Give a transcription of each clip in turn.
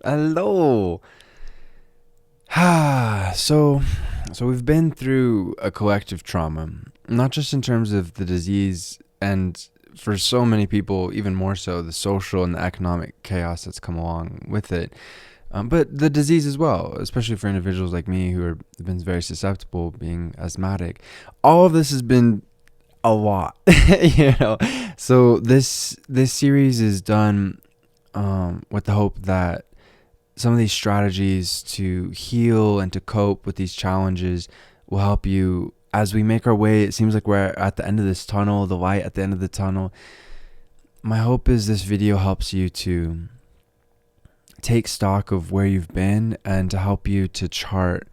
Hello. so so we've been through a collective trauma, not just in terms of the disease and for so many people, even more so, the social and the economic chaos that's come along with it. But the disease as well, especially for individuals like me who have been very susceptible, being asthmatic. All of this has been a lot, you know. So this series is done with the hope that some of these strategies to heal and to cope with these challenges will help you as we make our way. It seems like we're at the end of this tunnel, the light at the end of the tunnel. My hope is this video helps you to take stock of where you've been and to help you to chart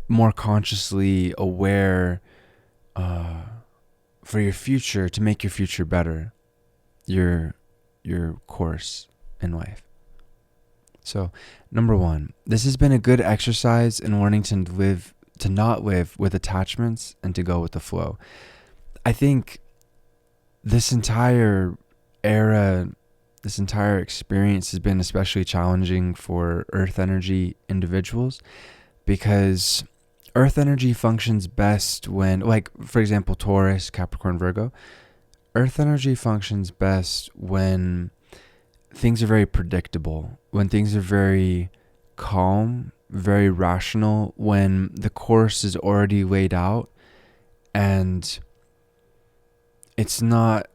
more consciously aware for your future, to make your future better, your course in life. So, number one, this has been a good exercise in learning to not live with attachments and to go with the flow. I think this entire era, this entire experience has been especially challenging for earth energy individuals because earth energy functions best when, like, for example, Taurus, Capricorn, Virgo. Earth energy functions best when things are very predictable, when things are very calm, very rational, when the course is already laid out and it's not,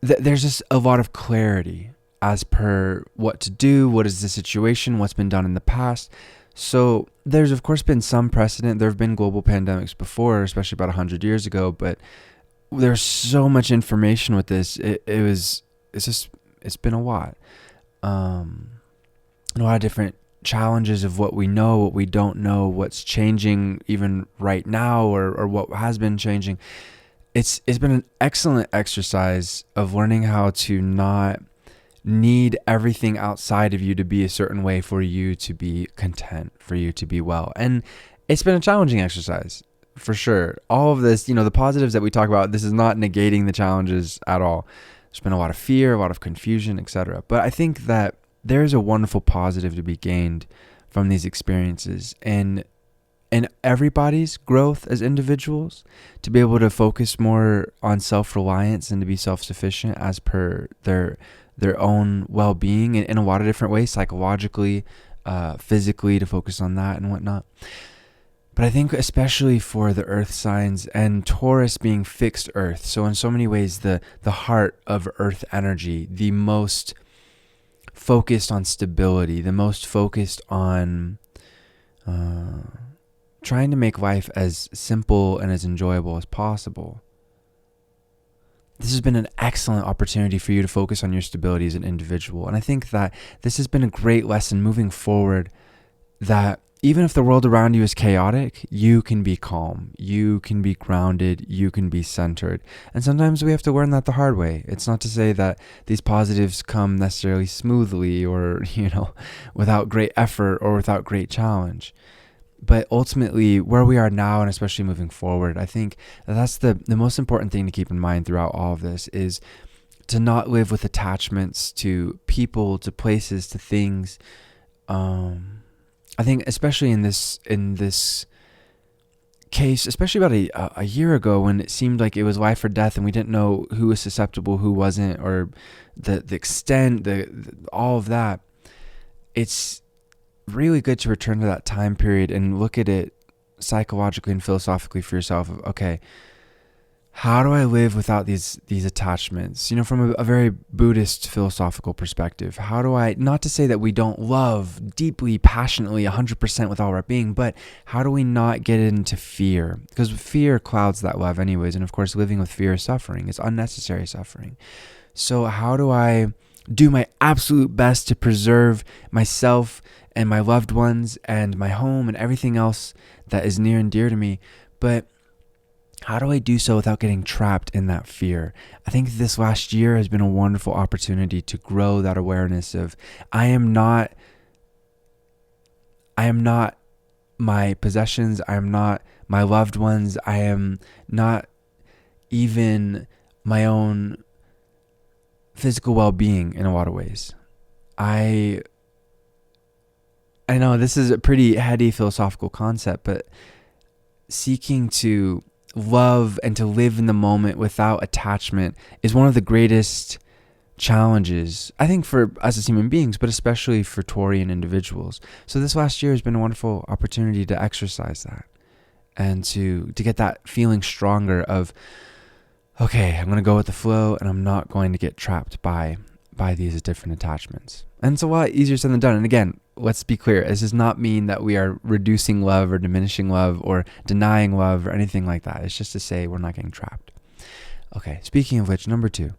there's just a lot of clarity as per what to do, what is the situation, what's been done in the past. So there's of course been some precedent. There have been global pandemics before, especially about 100 years ago, but there's so much information with this. It's been a lot. A lot of different challenges of what we know, what we don't know, what's changing even right now, or what has been changing. It's been an excellent exercise of learning how to not need everything outside of you to be a certain way for you to be content, for you to be well. And it's been a challenging exercise. For sure. All of this, the positives that we talk about, this is not negating the challenges at all. There's been a lot of fear, a lot of confusion, etc. But I think that there's a wonderful positive to be gained from these experiences and everybody's growth as individuals, to be able to focus more on self-reliance and to be self-sufficient as per their own well-being in a lot of different ways, psychologically, physically, to focus on that and whatnot. But I think especially for the earth signs and Taurus being fixed earth, so in so many ways the heart of earth energy, the most focused on stability, the most focused on trying to make life as simple and as enjoyable as possible. This has been an excellent opportunity for you to focus on your stability as an individual. And I think that this has been a great lesson moving forward, that even if the world around you is chaotic, you can be calm, you can be grounded, you can be centered. And sometimes we have to learn that the hard way. It's not to say that these positives come necessarily smoothly or, without great effort or without great challenge. But ultimately, where we are now, and especially moving forward, I think that's the most important thing to keep in mind throughout all of this, is to not live with attachments to people, to places, to things. I think especially in this case, especially about a year ago, when it seemed like it was life or death and we didn't know who was susceptible, who wasn't, or the extent, all of that, it's really good to return to that time period and look at it psychologically and philosophically for yourself. Okay, how do I live without these attachments? From a very Buddhist philosophical perspective, how do I, not to say that we don't love deeply, passionately, 100% with all our being, but how do we not get into fear? Because fear clouds that love anyways. And of course, living with fear is suffering. It's unnecessary suffering. So how do I do my absolute best to preserve myself and my loved ones and my home and everything else that is near and dear to me? But how do I do so without getting trapped in that fear? I think this last year has been a wonderful opportunity to grow that awareness of I am not my possessions. I am not my loved ones. I am not even my own physical well-being in a lot of ways. I know this is a pretty heady philosophical concept, but seeking to love and to live in the moment without attachment is one of the greatest challenges, I think, for us as human beings, but especially for Taurian individuals. So this last year has been a wonderful opportunity to exercise that and to get that feeling stronger of, okay, I'm going to go with the flow and I'm not going to get trapped by these different attachments. And it's a lot easier said than done. And again, let's be clear. This does not mean that we are reducing love or diminishing love or denying love or anything like that. It's just to say we're not getting trapped. Okay, speaking of which, number 2,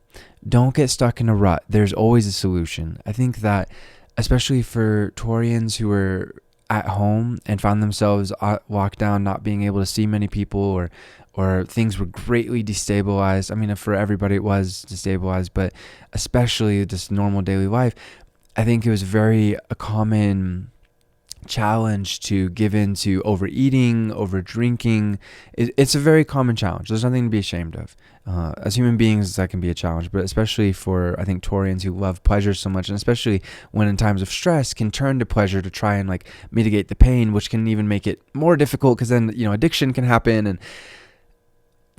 don't get stuck in a rut. There's always a solution. I think that especially for Taurians who are at home and found themselves locked down, not being able to see many people, or things were greatly destabilized. I mean, for everybody it was destabilized, but especially just normal daily life, I think it was a common challenge to give in to overeating, over drinking. It's a very common challenge. There's nothing to be ashamed of. As human beings, that can be a challenge, but especially for, I think, Taurians who love pleasure so much, and especially when in times of stress can turn to pleasure to try and mitigate the pain, which can even make it more difficult because then, addiction can happen. And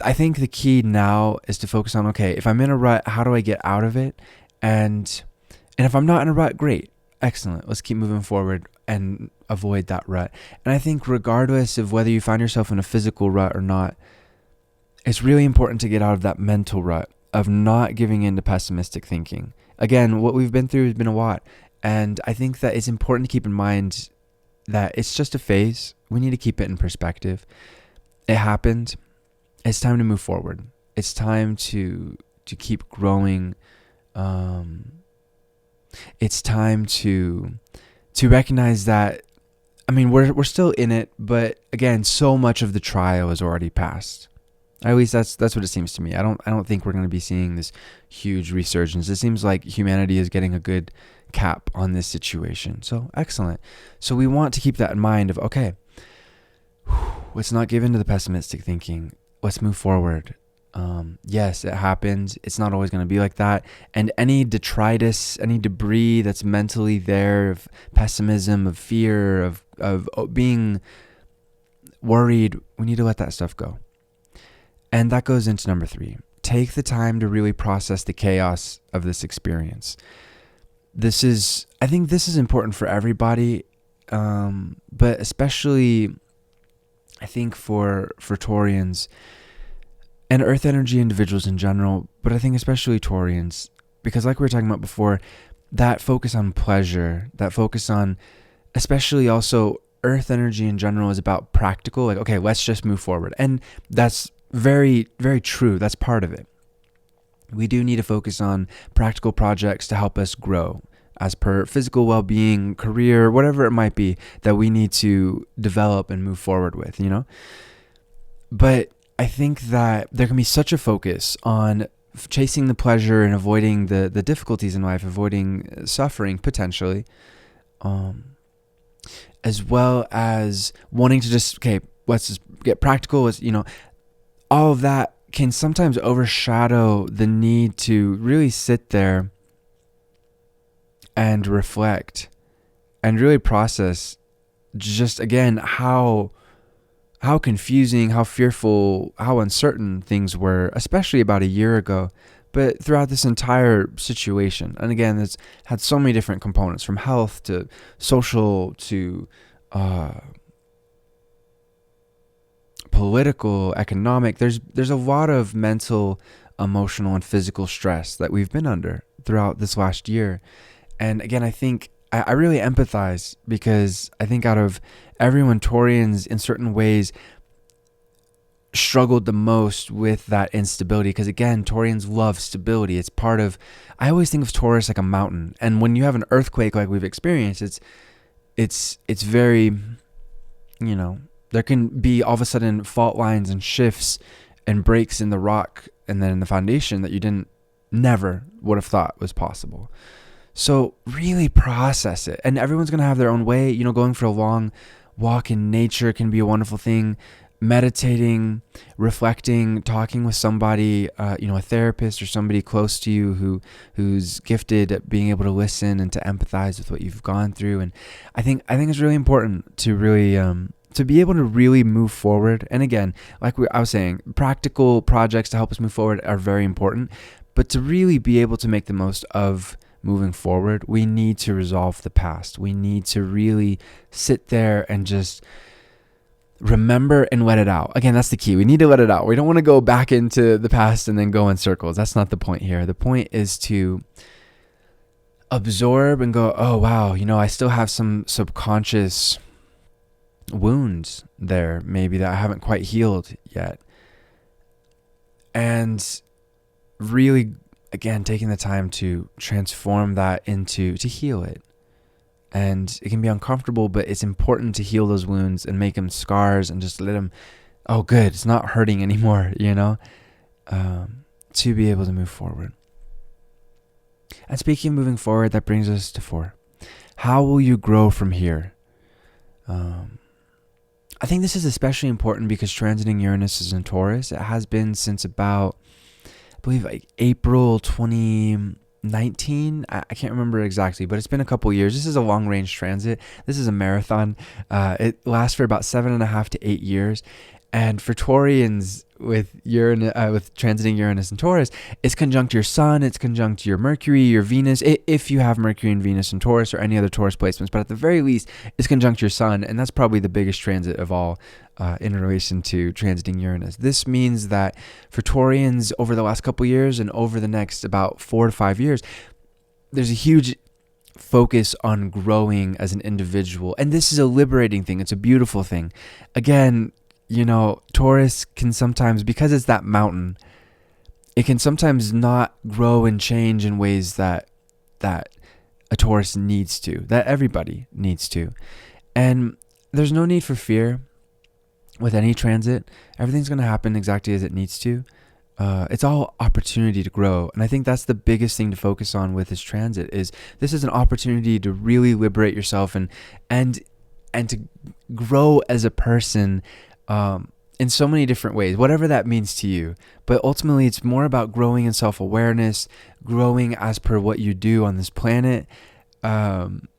I think the key now is to focus on, okay, if I'm in a rut, how do I get out of it? And if I'm not in a rut, great. Excellent. Let's keep moving forward and avoid that rut. And I think regardless of whether you find yourself in a physical rut or not, it's really important to get out of that mental rut of not giving in to pessimistic thinking. Again, what we've been through has been a lot. And I think that it's important to keep in mind that it's just a phase. We need to keep it in perspective. It happened. It's time to move forward. It's time to keep growing. It's time to recognize that, I mean, we're still in it, but again, so much of the trial is already passed. At least that's what it seems to me. I don't think we're going to be seeing this huge resurgence. It seems like humanity is getting a good cap on this situation. So excellent. So we want to keep that in mind of, okay, let's not give in to the pessimistic thinking. Let's move forward. Yes, it happened. It's not always going to be like that. And any detritus, any debris that's mentally there of pessimism, of fear, of being worried, we need to let that stuff go. And that goes into number 3. Take the time to really process the chaos of this experience. I think this is important for everybody, but especially, I think for Taurians and Earth energy individuals in general, but I think especially Taurians, because like we were talking about before, that focus on pleasure, that focus on, especially also Earth energy in general, is about practical, okay, let's just move forward. And that's very, very true. That's part of it. We do need to focus on practical projects to help us grow as per physical well-being, career, whatever it might be that we need to develop and move forward with, But I think that there can be such a focus on chasing the pleasure and avoiding the difficulties in life, avoiding suffering potentially, as well as wanting to just, okay, let's just get practical. All of that can sometimes overshadow the need to really sit there and reflect and really process just, again, how confusing, how fearful, how uncertain things were, especially about a year ago, but throughout this entire situation. And again, it's had so many different components, from health to social to political, economic. There's a lot of mental, emotional, and physical stress that we've been under throughout this last year. And again, I think I really empathize, because I think out of everyone, Taurians in certain ways struggled the most with that instability, because again, Taurians love stability. It's part of, I always think of Taurus like a mountain, and when you have an earthquake like we've experienced, it's very, there can be all of a sudden fault lines and shifts and breaks in the rock and then in the foundation that you never would have thought was possible. So really process it. And everyone's going to have their own way. Going for a long walk in nature can be a wonderful thing. meditating, reflecting, talking with somebody, a therapist or somebody close to you who's gifted at being able to listen and to empathize with what you've gone through. And I think it's really important to really to be able to really move forward. And again, like I was saying, practical projects to help us move forward are very important. But to really be able to make the most of moving forward, we need to resolve the past. We need to really sit there and just remember and let it out. Again, that's the key. We need to let it out. We don't want to go back into the past and then go in circles. That's not the point here. The point is to absorb and go, oh, wow, I still have some subconscious wounds there, maybe that I haven't quite healed yet. And really, again, taking the time to transform that to heal it. And it can be uncomfortable, but it's important to heal those wounds and make them scars and just let them, oh, good, it's not hurting anymore, to be able to move forward. And speaking of moving forward, that brings us to 4. How will you grow from here? I think this is especially important because transiting Uranus is in Taurus. It has been since about, I believe, like April 2019. I can't remember exactly, but it's been a couple years. This is a long range transit. This is a marathon. It lasts for about 7.5 to 8 years. And for Taurians with transiting Uranus and Taurus, it's conjunct your Sun, it's conjunct your Mercury, your Venus, if you have Mercury and Venus and Taurus or any other Taurus placements. But at the very least, it's conjunct your Sun, and that's probably the biggest transit of all in relation to transiting Uranus. This means that for Taurians over the last couple years and over the next about 4 to 5 years, there's a huge focus on growing as an individual. And this is a liberating thing. It's a beautiful thing. Again, Taurus can sometimes, because it's that mountain, it can sometimes not grow and change in ways that a Taurus needs to, that everybody needs to. And there's no need for fear with any transit. Everything's going to happen exactly as it needs to. It's all opportunity to grow. And I think that's the biggest thing to focus on with this transit is this is an opportunity to really liberate yourself and to grow as a person in so many different ways, whatever that means to you. But ultimately, it's more about growing in self-awareness, growing as per what you do on this planet, and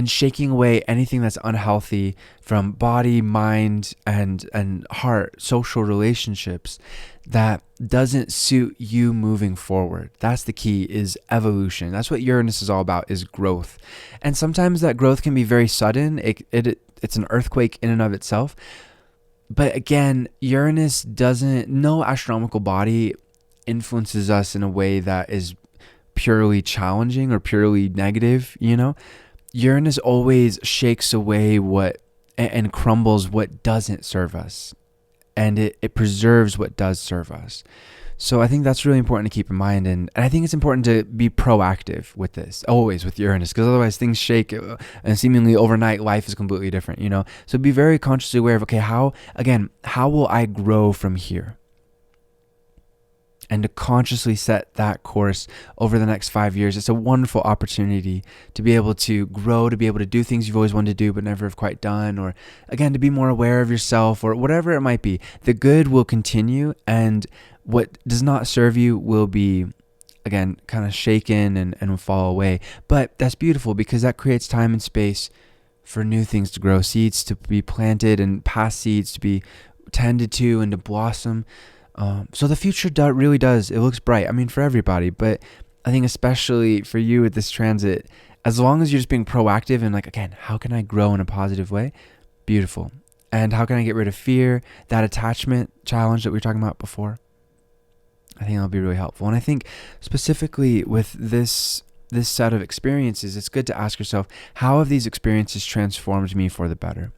shaking away anything that's unhealthy from body, mind, and heart, social relationships that doesn't suit you moving forward. That's the key, is evolution. That's what Uranus is all about, is growth. And sometimes that growth can be very sudden. It's an earthquake in and of itself. But again, Uranus no astronomical body influences us in a way that is purely challenging or purely negative, Uranus always shakes away and crumbles what doesn't serve us. And it preserves what does serve us. So I think that's really important to keep in mind. And I think it's important to be proactive with this, always with Uranus, because otherwise things shake and seemingly overnight life is completely different, So be very consciously aware of, okay, how will I grow from here? And to consciously set that course over the next 5 years. It's a wonderful opportunity to be able to grow, to be able to do things you've always wanted to do but never have quite done, or again, to be more aware of yourself, or whatever it might be. The good will continue, and what does not serve you will be, again, kind of shaken and will fall away. But that's beautiful because that creates time and space for new things to grow, seeds to be planted and past seeds to be tended to and to blossom. So the future really does. It looks bright. I mean, for everybody, but I think especially for you with this transit, as long as you're just being proactive and like, again, how can I grow in a positive way? Beautiful. And how can I get rid of fear, that attachment challenge that we were talking about before? I think that'll be really helpful. And I think specifically with this set of experiences, it's good to ask yourself, how have these experiences transformed me for the better?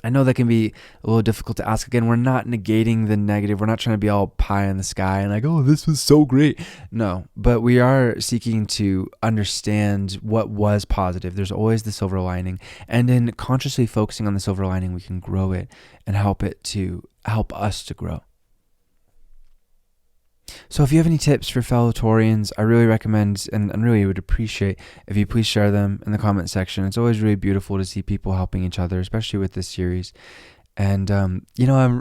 I know that can be a little difficult to ask. Again, we're not negating the negative. We're not trying to be all pie in the sky and like, oh, this was so great. No, but we are seeking to understand what was positive. There's always the silver lining. And in consciously focusing on the silver lining, we can grow it and help us to grow. So if you have any tips for fellow Taurians, I really recommend and really would appreciate if you please share them in the comment section. It's always really beautiful to see people helping each other, especially with this series. And I'm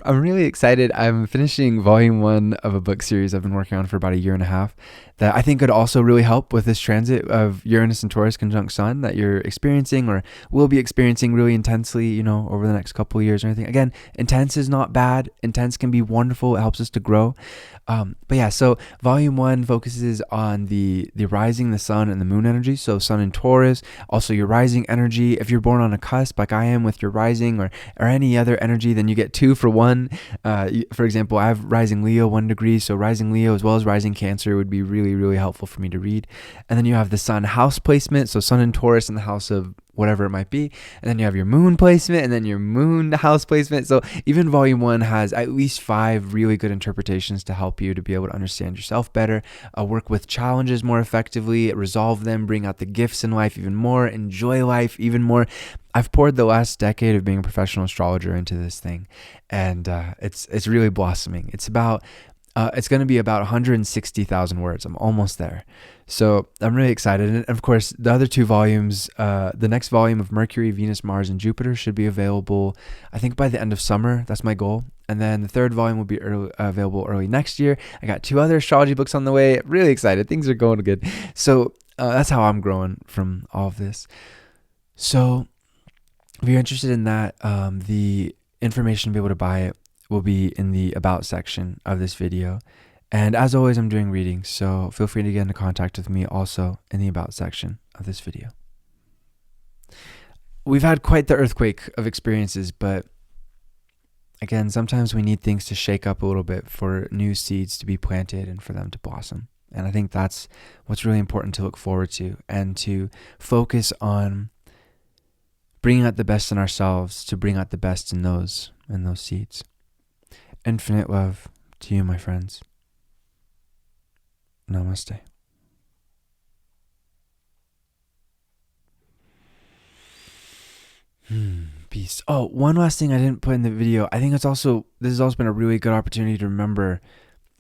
really excited. I'm finishing volume 1 of a book series I've been working on for about a year and a half that I think could also really help with this transit of Uranus and Taurus conjunct Sun that you're experiencing or will be experiencing really intensely, over the next couple of years or anything. Again, intense is not bad. Intense can be wonderful. It helps us to grow. But yeah, so volume 1 focuses on the rising, the sun and the moon energy. So sun in Taurus, also your rising energy. If you're born on a cusp like I am with your rising or any other energy, then you get 2 for 1. For example, I have rising Leo 1 degree. So rising Leo as well as rising Cancer would be really, really helpful for me to read. And then you have the sun house placement. So sun in Taurus in the house of whatever it might be, and then you have your moon placement and then your moon house placement. So even volume 1 has at least 5 really good interpretations to help you to be able to understand yourself better, work with challenges more effectively, resolve them, bring out the gifts in life even more, enjoy life even more. I've poured the last decade of being a professional astrologer into this thing, and it's really blossoming. It's going to be about 160,000 words. I'm almost there. So I'm really excited. And of course, the other 2 volumes, the next volume of Mercury, Venus, Mars, and Jupiter should be available, I think, by the end of summer. That's my goal. And then the 3rd volume will be available early next year. I got 2 other astrology books on the way. Really excited. Things are going good. So that's how I'm growing from all of this. So if you're interested in that, the information to be able to buy it will be in the about section of this video. And as always, I'm doing readings, so feel free to get into contact with me also in the about section of this video. We've had quite the earthquake of experiences, but again, sometimes we need things to shake up a little bit for new seeds to be planted and for them to blossom. And I think that's what's really important to look forward to and to focus on bringing out the best in ourselves to bring out the best in those seeds. Infinite love to you, my friends. Namaste. Peace. Oh, one last thing I didn't put in the video. I think this has also been a really good opportunity to remember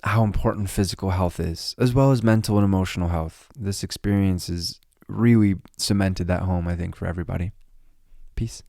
how important physical health is, as well as mental and emotional health. This experience has really cemented that home, I think, for everybody. Peace.